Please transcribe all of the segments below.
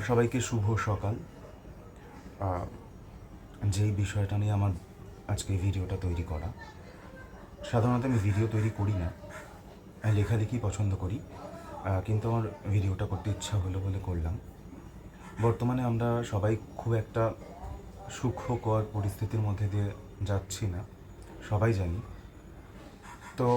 সবাইকে শুভ সকাল। যেই বিষয়টা নিয়ে আমার আজকে ভিডিওটা তৈরি করা, সাধারণত আমি ভিডিও তৈরি করি না, আমি লেখালেখি পছন্দ করি, কিন্তু আমার ভিডিওটা করতে ইচ্ছা হলো বলে করলাম। বর্তমানে আমরা সবাই খুব একটা সুখকর পরিস্থিতির মধ্যে দিয়ে যাচ্ছি না, সবাই জানি। তো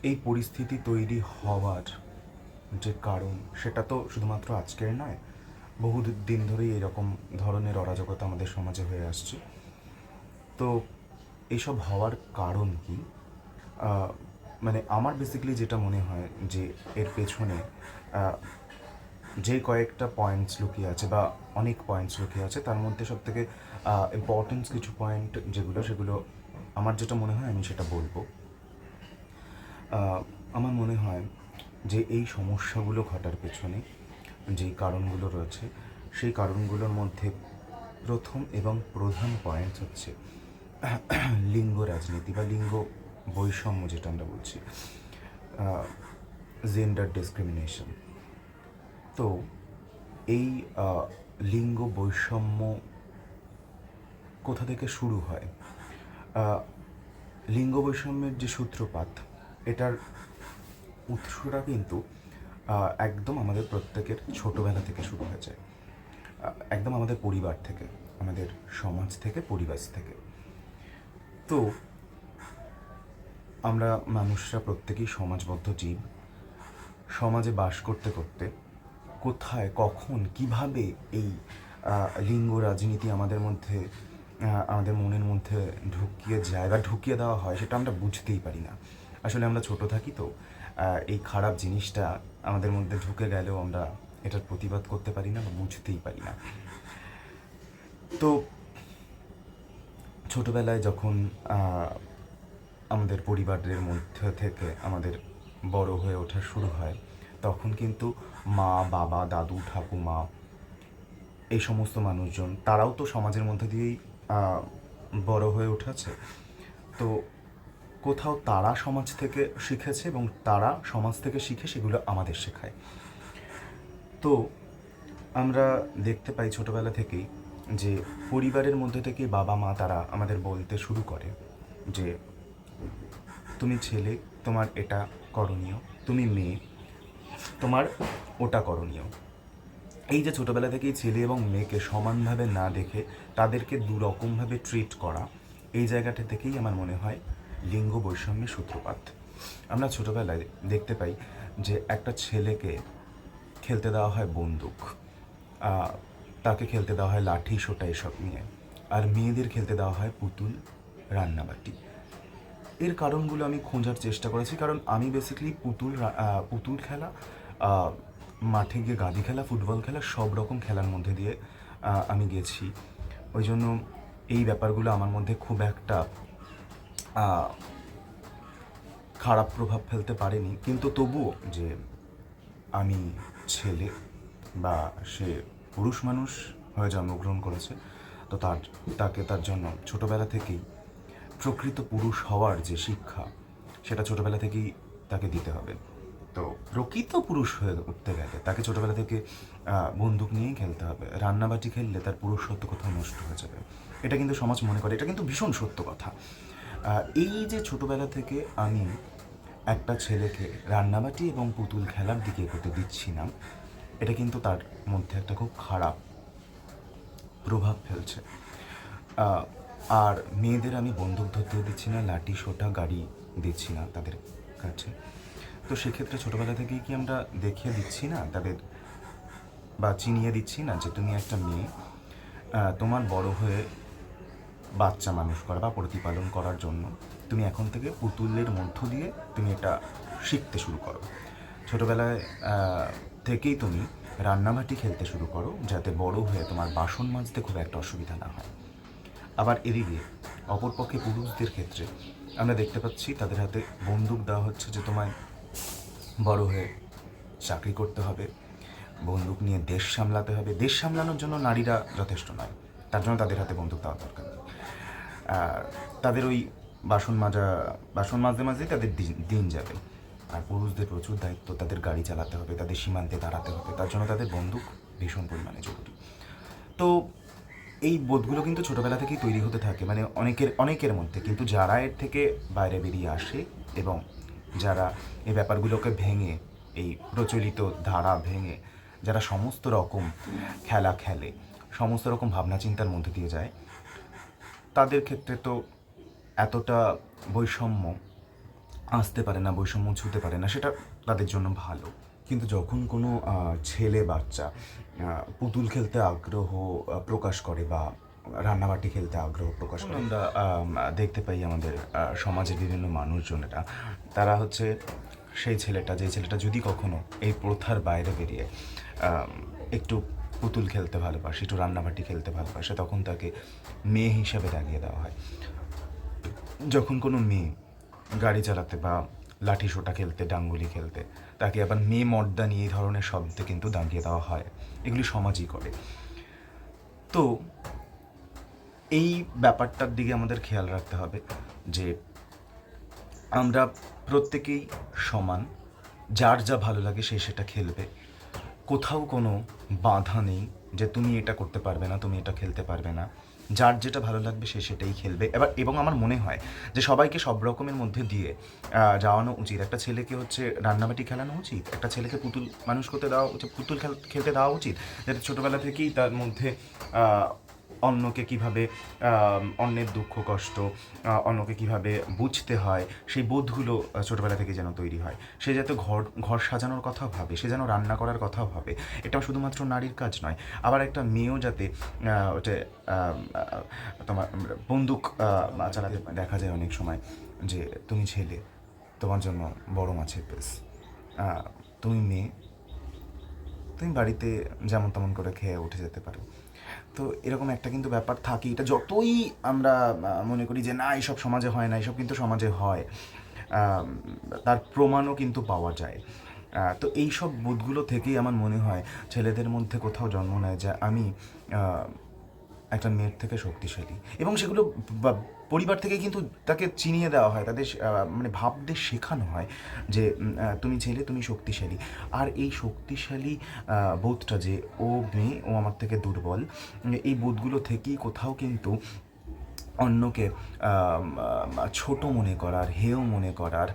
এই পরিস্থিতি তৈরি হওয়ার যে কারণ, সেটা তো শুধুমাত্র আজকের নয়, বহু দিন ধরেই এরকম ধরনের অরাজকতা আমাদের সমাজে হয়ে আসছে। তো এইসব হওয়ার কারণ কি? মানে আমার বেসিক্যালি যেটা মনে হয় যে এর পেছনে যে কয়েকটা পয়েন্টস লুকিয়ে আছে বা অনেক পয়েন্টস লুকিয়ে আছে, তার মধ্যে সবথেকে ইম্পর্টেন্স কিছু পয়েন্ট সেগুলো আমার যেটা মনে হয় আমি সেটা বলবো। আমার মনে হয় যে এই সমস্যাগুলো ঘটার পেছনে যেই কারণগুলো রয়েছে, সেই কারণগুলোর মধ্যে প্রথম এবং প্রধান পয়েন্ট হচ্ছে লিঙ্গ রাজনীতি বা লিঙ্গ বৈষম্য, যেটা আমরা বলছি জেন্ডার ডিসক্রিমিনেশন। তো এই লিঙ্গ বৈষম্য কোথা থেকে শুরু হয়? লিঙ্গ বৈষম্যের যে সূত্রপাত, এটার উৎসটা কিন্তু একদম আমাদের প্রত্যেকের ছোটোবেলা থেকে শুরু হয়ে যায়, একদম আমাদের পরিবার থেকে, আমাদের সমাজ থেকে, পরিবেশ থেকে। তো আমরা মানুষরা প্রত্যেকেই সমাজবদ্ধ জীব। সমাজে বাস করতে করতে কোথায়, কখন, কিভাবে এই লিঙ্গ রাজনীতি আমাদের মধ্যে, আমাদের মনের মধ্যে ঢুকিয়ে যায় বা ঢুকিয়ে দেওয়া হয়, সেটা আমরা বুঝতেই পারি না। আসলে আমরা ছোট থাকি, তো এই খারাপ জিনিসটা আমাদের মধ্যে ঢুকে গেলেও আমরা এটার প্রতিবাদ করতে পারি না বা বুঝতেই পারি না। তো ছোটোবেলায় যখন আমাদের পরিবারের মধ্যে থেকে আমাদের বড় হয়ে ওঠা শুরু হয়, তখন কিন্তু মা, বাবা, দাদু, ঠাকুমা, এই সমস্ত মানুষজন, তারাও তো সমাজের মধ্যে দিয়েই বড় হয়ে উঠেছে। তো কোথাও তারা সমাজ থেকে শিখেছে এবং তারা সমাজ থেকে শিখে সেগুলো আমাদের শেখায়। তো আমরা দেখতে পাই ছোটোবেলা থেকেই যে পরিবারের মধ্যে থেকে বাবা মা তারা আমাদের বলতে শুরু করে যে তুমি ছেলে, তোমার এটা করণীয়, তুমি মেয়ে, তোমার ওটা করণীয়। এই যে ছোটোবেলা থেকেই ছেলে এবং মেয়েকে সমানভাবে না দেখে তাদেরকে দুরকমভাবে ট্রিট করা, এই জায়গাটা থেকেই আমার মনে হয় লিঙ্গ বৈষম্যের সূত্রপাত। আমরা ছোটোবেলায় দেখতে পাই যে একটা ছেলেকে খেলতে দেওয়া হয় বন্দুক, তাকে খেলতে দেওয়া হয় লাঠি সোটা এসব নিয়ে, আর মেয়েদের খেলতে দেওয়া হয় পুতুল, রান্নাবাটি। এর কারণগুলো আমি খোঁজার চেষ্টা করেছি, কারণ আমি বেসিক্যালি পুতুল খেলা, মাঠে গিয়ে গাদি খেলা, ফুটবল খেলা, সব রকম খেলার মধ্যে দিয়ে আমি গেছি। ওই জন্য এই ব্যাপারগুলো আমার মধ্যে খুব একটা খারাপ প্রভাব ফেলতে পারেনি। কিন্তু তবুও যে আমি ছেলে বা সে পুরুষ মানুষ হয়ে জন্মগ্রহণ করেছে, তো তাকে তার জন্য ছোটোবেলা থেকেই প্রকৃত পুরুষ হওয়ার যে শিক্ষা, সেটা ছোটোবেলা থেকেই তাকে দিতে হবে। তো প্রকৃত পুরুষ হয়ে উঠতে গেলে তাকে ছোটোবেলা থেকে বন্দুক নিয়েই খেলতে হবে। রান্নাবাটি খেললে তার পুরুষত্ব কোথাও নষ্ট হয়ে যাবে, এটা কিন্তু সমাজ মনে করে। এটা কিন্তু ভীষণ সত্য কথা। এই যে ছোটোবেলা থেকে আমি একটা ছেলেকে রান্নাবাটি এবং পুতুল খেলার দিকে এগোতে দিচ্ছি না, এটা কিন্তু তার মধ্যে একটা খুব খারাপ প্রভাব ফেলছে। আর মেয়েদের আমি বন্দুক ধরতে দিচ্ছি না, লাঠি সোটা গাড়ি দিচ্ছি না তাদের কাছে। তো সেক্ষেত্রে ছোটোবেলা থেকেই কি আমরা দেখিয়ে দিচ্ছি না তাদের, বা চিনিয়ে দিচ্ছি না যে তুমি একটা মেয়ে, তোমার বড় হয়ে বাচ্চা মানুষ করা বা প্রতিপালন করার জন্য তুমি এখন থেকে পুতুলের মধ্য দিয়ে তুমি এটা শিখতে শুরু করো। ছোটোবেলায় থেকেই তুমি রান্নাবাটি খেলতে শুরু করো, যাতে বড় হয়ে তোমার বাসন মাজতে খুব একটা অসুবিধা না হয়। আবার এদিকে অপরপক্ষে পুরুষদের ক্ষেত্রে আমরা দেখতে পাচ্ছি তাদের হাতে বন্দুক দেওয়া হচ্ছে যে তোমায় বড় হয়ে চাকরি করতে হবে, বন্দুক নিয়ে দেশ সামলাতে হবে। দেশ সামলানোর জন্য নারীরা যথেষ্ট নয়, তার জন্য তাদের হাতে বন্দুক দেওয়া দরকার নেই। তাদের ওই বাসন মাজতে মাজতেই তাদের দিন যাবে। আর পুরুষদের প্রচুর দায়িত্ব, তাদের গাড়ি চালাতে হবে, তাদের সীমান্তে দাঁড়াতে হবে, তার জন্য তাদের বন্দুক ভীষণ পরিমাণে জরুরি। তো এই বোধগুলো কিন্তু ছোটোবেলা থেকেই তৈরি হতে থাকে, মানে অনেকের মধ্যে, কিন্তু যারা এর থেকে বাইরে বেরিয়ে আসে এবং যারা এই ব্যাপারগুলোকে ভেঙে, এই প্রচলিত ধারা ভেঙে যারা সমস্ত রকম খেলা খেলে, সমস্ত রকম ভাবনা চিন্তার মধ্যে দিয়ে যায়, তাদের ক্ষেত্রে তো এতটা বৈষম্য আসতে পারে না, বৈষম্য ছুঁতে পারে না, সেটা তাদের জন্য ভালো। কিন্তু যখন কোনো ছেলে বাচ্চা পুতুল খেলতে আগ্রহ প্রকাশ করে বা রান্নাবাটি খেলতে আগ্রহ প্রকাশ করে, আমরা দেখতে পাই আমাদের সমাজের বিভিন্ন মানুষজনেরা, তারা হচ্ছে সেই ছেলেটা, যে ছেলেটা যদি কখনো এই প্রথার বাইরে বেরিয়ে একটু পুতুল খেলতে ভালোবাসে, একটু রান্নাবাটি খেলতে ভালোবাসে, তখন তাকে মেয়ে হিসাবে দাগিয়ে দেওয়া হয়। যখন কোনো মেয়ে গাড়ি চালাতে বা লাঠি সোটা খেলতে, ডাঙ্গুলি খেলতে, তাকে আবার মেয়ে মর্দানি এই ধরনের শব্দে কিন্তু দাগিয়ে দেওয়া হয়। এগুলি সমাজই করে। তো এই ব্যাপারটার দিকে আমাদের খেয়াল রাখতে হবে যে আমরা প্রত্যেকেই সমান, যার যা ভালো লাগে সে সেটা খেলবে, কোথাও কোনো বাধা নেই যে তুমি এটা করতে পারবে না, তুমি এটা খেলতে পারবে না। যার যেটা ভালো লাগবে সে সেটাই খেলবে। এবং আমার মনে হয় যে সবাইকে সব রকমের মধ্যে দিয়ে যাওয়ানো উচিত। একটা ছেলেকে হচ্ছে রান্নাবাটি খেলানো উচিত, একটা ছেলেকে পুতুল মানুষ করতে দেওয়া উচিত, পুতুল খেলতে দেওয়া উচিত, যাতে ছোটোবেলা থেকেই তার মধ্যে অন্যকে কীভাবে, অন্যের দুঃখ কষ্ট, অন্যকে কীভাবে বুঝতে হয়, সেই বোধগুলো ছোটোবেলা থেকে যেন তৈরি হয়। সে যাতে ঘর সাজানোর কথাও ভাবে, সে যেন রান্না করার কথাও ভাবে। এটা শুধুমাত্র নারীর কাজ নয়। আবার একটা মেয়েও যাতে ওটা তোমার বন্দুক চালাতে দেখা যায় অনেক সময় যে তুমি ছেলে, তোমার জন্য বড় মাছের পিস, তুমি মেয়ে, তুমি বাড়িতে যেমন তেমন করে খেয়ে উঠে যেতে পারো। তো এরকম একটা কিন্তু ব্যাপার থাকে। এটা যতই আমরা মনে করি যে না এইসব সমাজে হয় না, এইসব কিন্তু সমাজে হয়, তার প্রমাণও কিন্তু পাওয়া যায়। তো এইসব বোধগুলো থেকেই আমার মনে হয় ছেলেদের মধ্যে কোথাও জন্ম নেয় যে আমি একটা মেয়ের থেকে শক্তিশালী, এবং সেগুলো পরিবার থেকে কিন্তু তাকে চিনিয়ে দেওয়া হয়, তাদের মানে ভাবতে শেখানো হয় যে তুমি ছেলে, তুমি শক্তিশালী। আর এই শক্তিশালী বোধটা যে ও মেয়ে, ও আমার থেকে দুর্বল, এই বোধগুলো থেকেই কোথাও কিন্তু অন্যকে ছোট মনে করার, হেয় মনে করার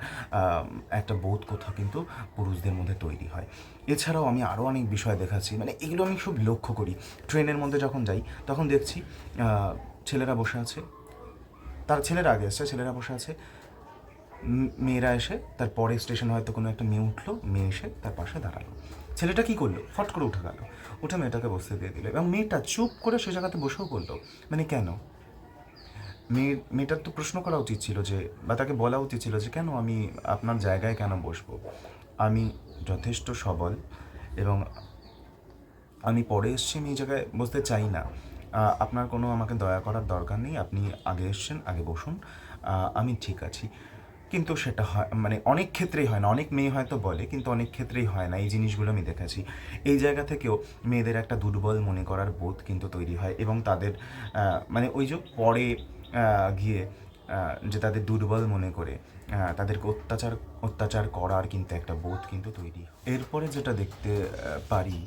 একটা বোধ কোথাও কিন্তু পুরুষদের মধ্যে তৈরি হয়। এছাড়াও আমি আরও অনেক বিষয় দেখাচ্ছি, মানে এগুলো আমি খুব লক্ষ্য করি। ট্রেনের মধ্যে যখন যাই তখন দেখছি ছেলেরা বসে আছে, তার ছেলেরা আগে এসছে, ছেলেরা বসে আছে, মেয়েরা এসে তার পরে স্টেশন হয়তো কোনো একটা মেয়ে উঠলো, মেয়ে এসে তার পাশে দাঁড়ালো। ছেলেটা কী করলো, ফট করে উঠে গেল, উঠে মেয়েটাকে বসতে দিয়ে দিল, এবং মেয়েটা চুপ করে সে জায়গাতে বসেও করলো। মানে কেন? মেয়েটার তো প্রশ্ন করা উচিত ছিল যে, বা তাকে বলা উচিত ছিল যে কেন আমি আপনার জায়গায় কেন বসবো, আমি যথেষ্ট সবল এবং আমি পরে এসছি, আমি এই জায়গায় বসতে চাই না, আপনার কোনো আমাকে দয়া করার দরকার নেই, আপনি আগে এসছেন, আগে বসুন, আমি ঠিক আছি। কিন্তু সেটা হয়, মানে অনেক ক্ষেত্রেই হয় না, অনেক মেয়ে হয়তো বলে, কিন্তু অনেক ক্ষেত্রেই হয় না। এই জিনিসগুলো আমি দেখেছি। এই জায়গা থেকেও মেয়েদের একটা দুর্বল মনে করার বোধ কিন্তু তৈরি হয়, এবং তাদের মানে ওই যে পরে গিয়ে যে তাদের দুর্বল মনে করে তাদেরকে অত্যাচার করার কিন্তু একটা বোধ কিন্তু তৈরি হয়। এরপরে যেটা দেখতে পারি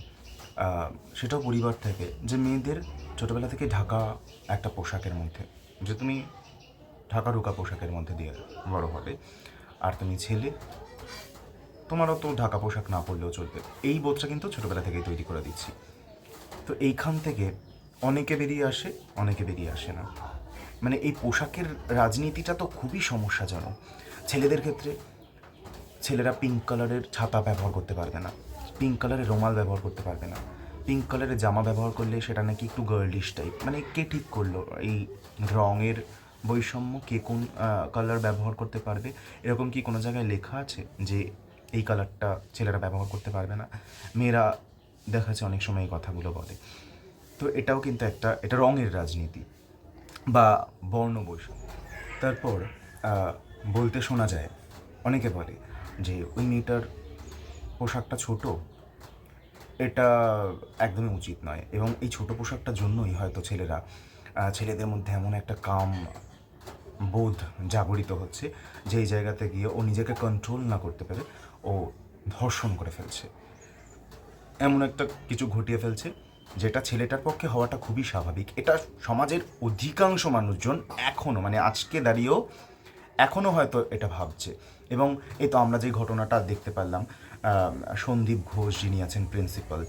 সেটাও পরিবার থেকে, যে মেয়েদের ছোটোবেলা থেকে ঢাকা একটা পোশাকের মধ্যে, যে তুমি ঢাকা ঢোকা পোশাকের মধ্যে দিয়ে বড় হবে, আর তুমি ছেলে, তোমারও তো ঢাকা পোশাক না পরলেও চলবে। এই বোধটা কিন্তু ছোটোবেলা থেকেই তৈরি করে দিচ্ছি। তো এইখান থেকে অনেকে বেরিয়ে আসে, অনেকে বেরিয়ে আসে না। মানে এই পোশাকের রাজনীতিটা তো খুবই সমস্যাজনক। ছেলেদের ক্ষেত্রে ছেলেরা পিঙ্ক কালারের ছাতা ব্যবহার করতে পারবে না, পিঙ্ক কালারের রুমাল ব্যবহার করতে পারবে না, পিঙ্ক কালারের জামা ব্যবহার করলে সেটা নাকি একটু গার্লিশ টাইপ। মানে কে ঠিক করলো এই রঙের বৈষম্য, কে কোন কালার ব্যবহার করতে পারবে? এরকম কি কোনো জায়গায় লেখা আছে যে এই কালারটা ছেলেরা ব্যবহার করতে পারবে না? মেয়েরা দেখা যাচ্ছে অনেক সময় এই কথাগুলো বলে। তো এটাও কিন্তু এটা রঙের রাজনীতি বা বর্ণ বৈষম্য। তারপর বলতে শোনা যায়, অনেকে বলে যে ওই মেয়েটার পোশাকটা ছোট, এটা একদমই উচিত নয়, এবং এই ছোট পোশাকটার জন্যই হয়তো ছেলেদের মধ্যে এমন একটা কাম বোধ জাগরিত হচ্ছে, যেই জায়গাতে গিয়ে ও নিজেকে কন্ট্রোল না করতে পেরে ও ধর্ষণ করে ফেলছে, এমন একটা কিছু ঘটিয়ে ফেলছে যেটা ছেলেটার পক্ষে হওয়াটা খুবই স্বাভাবিক। এটা সমাজের অধিকাংশ মানুষজন এখনও, মানে আজকে দাঁড়িয়েও এখনও হয়তো এটা ভাবছে। এবং এই তো আমরা যে ঘটনাটা দেখতে পারলাম, সন্দীপ ঘোষ যিনি আছেন প্রিন্সিপাল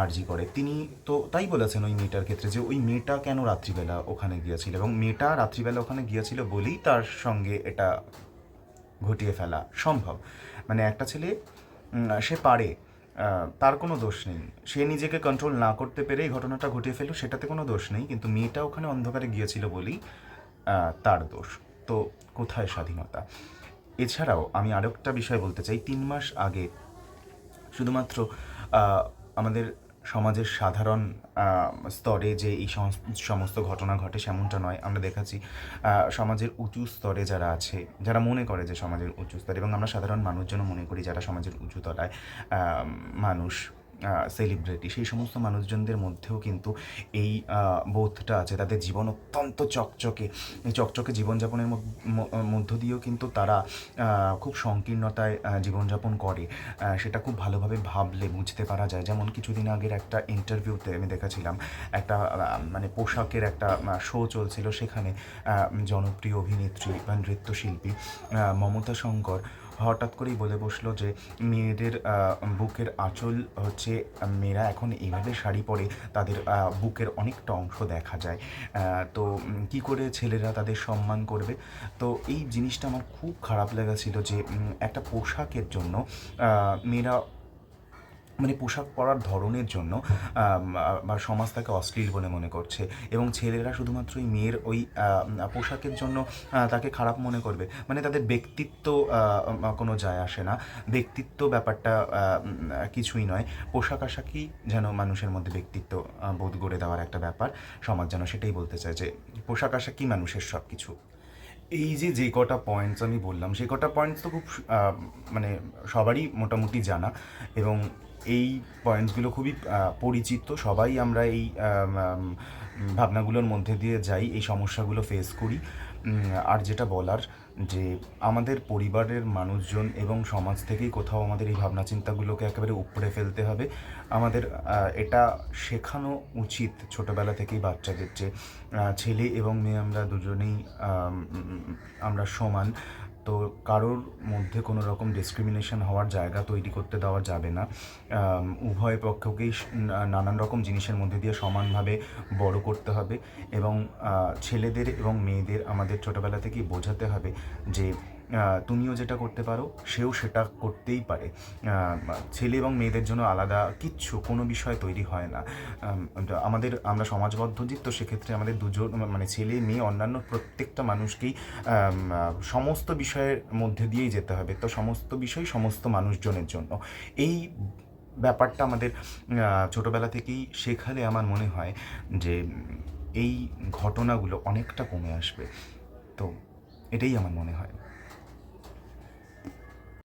আরজি করে, তিনি তো তাই বলেছেন ওই মেয়েটার ক্ষেত্রে যে ওই মেয়েটা কেন রাত্রিবেলা ওখানে গিয়েছিল, এবং মেয়েটা রাত্রিবেলা ওখানে গিয়েছিল বলেই তার সঙ্গে এটা ঘটিয়ে ফেলা সম্ভব। মানে একটা ছেলে সে পারে, তার কোনো দোষ নেই, সে নিজেকে কন্ট্রোল না করতে পেরে এই ঘটনাটা ঘটিয়ে ফেলল, সেটাতে কোনো দোষ নেই, কিন্তু মেয়েটা ওখানে অন্ধকারে গিয়েছিল বলেই তার দোষ। তো কোথায় স্বাধীনতা? এছাড়াও আমি আরও একটা বিষয় বলতে চাই, 3 মাস আগে শুধুমাত্র আমাদের সমাজের সাধারণ স্তরে যে এই সমস্ত ঘটনা ঘটে সেমনটা নয়, আমরা দেখাচ্ছি সমাজের উঁচু স্তরে যারা আছে, যারা মনে করে যে সমাজের উঁচু স্তরে, এবং আমরা সাধারণ মানুষজনও মনে করি যারা সমাজের উঁচু তলায় মানুষ, সেলিব্রিটি, সেই সমস্ত মানুষজনদের মধ্যেও কিন্তু এই বোধটা আছে। তাদের জীবন অত্যন্ত চকচকে, এই চকচকে জীবনযাপনের মধ্য দিয়েও কিন্তু তারা খুব সংকীর্ণতায় জীবনযাপন করে, সেটা খুব ভালোভাবে ভাবলে বুঝতে পারা যায়। যেমন কিছুদিন আগের একটা ইন্টারভিউতে আমি দেখেছিলাম, একটা মানে পোশাকের একটা শো চলছিল, সেখানে জনপ্রিয় অভিনেত্রী বা নৃত্যশিল্পী মমতা শঙ্কর হঠাৎ করেই বলে বসলো যে মেয়েদের বুকের আঁচল হচ্ছে, মেয়েরা এখন এইভাবে শাড়ি পরে তাদের বুকের অনেকটা অংশ দেখা যায়, তো কী করে ছেলেরা তাদের সম্মান করবে? তো এই জিনিসটা আমার খুব খারাপ লেগেছিল যে একটা পোশাকের জন্য মেয়েরা, মানে পোশাক পরার ধরনের জন্য বা সমাজ তাকে অশ্লীল বলে মনে করছে, এবং ছেলেরা শুধুমাত্র ওই মেয়ের ওই পোশাকের জন্য তাকে খারাপ মনে করবে। মানে তাদের ব্যক্তিত্ব কোনো যায় আসে না, ব্যক্তিত্ব ব্যাপারটা কিছুই নয়, পোশাক আশাকই যেন মানুষের মধ্যে ব্যক্তিত্ব বোধ গড়ে দেওয়ার একটা ব্যাপার। সমাজ যেন সেটাই বলতে চায় যে পোশাক আশাকই মানুষের সব কিছু। এই যে কটা পয়েন্টস আমি বললাম, সেই কটা পয়েন্টস তো খুব মানে সবারই মোটামুটি জানা, এবং এই পয়েন্টসগুলো খুবই পরিচিত, সবাই আমরা এই ভাবনাগুলোর মধ্যে দিয়ে যাই, এই সমস্যাগুলো ফেস করি। আর যেটা বলার, যে আমাদের পরিবারের মানুষজন এবং সমাজ থেকেই কোথাও আমাদের এই ভাবনা চিন্তাগুলোকে একেবারে উপড়ে ফেলতে হবে। আমাদের এটা শেখানো উচিত ছোটোবেলা থেকেই বাচ্চাদের, যে ছেলে এবং মেয়ে আমরা দুজনেই আমরা সমান, তো কারোর মধ্যে কোনো রকম ডিসক্রিমিনেশন হওয়ার জায়গা তৈরি করতে দেওয়া যাবে না। উভয় পক্ষকেই নানান রকম জিনিসের মধ্যে দিয়ে সমানভাবে বড় করতে হবে, এবং ছেলেদের এবং মেয়েদের আমাদের ছোটোবেলা থেকেই বোঝাতে হবে যে তুমিও যেটা করতে পারো সেও সেটা করতেই পারে। ছেলে এবং মেয়েদের জন্য আলাদা কিচ্ছু কোনো বিষয় তৈরি হয় না। আমরা সমাজবদ্ধ জীব, তো সেক্ষেত্রে আমাদের দুজন, মানে ছেলে মেয়ে অন্যান্য প্রত্যেকটা মানুষকেই সমস্ত বিষয়ের মধ্যে দিয়েই যেতে হবে। তো সমস্ত বিষয় সমস্ত মানুষজনের জন্য, এই ব্যাপারটা আমাদের ছোটোবেলা থেকেই শেখালে আমার মনে হয় যে এই ঘটনাগুলো অনেকটা কমে আসবে। তো এটাই আমার মনে হয়।